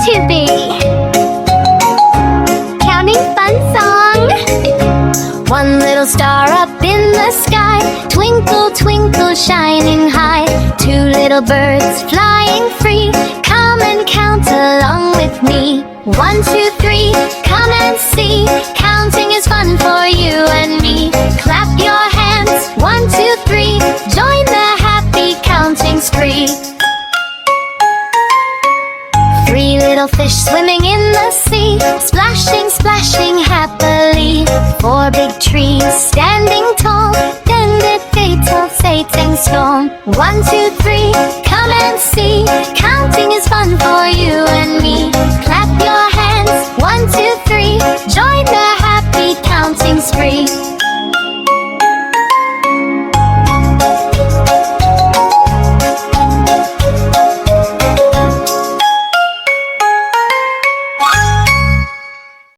to be. Counting fun song. One little star up in the sky, twinkle, twinkle, shining high. Two little birds flying free, come and count along with me. 1, 2, 3, come and see. Counting is fun for you and me. Clap your hands, 1, 2, 3, join the happy counting spree. 3 little fish swimming in the sea, splashing, splashing happily. 4 big trees standing tall, bend it fatal, Satan's storm. 1, 2, 3, come and see.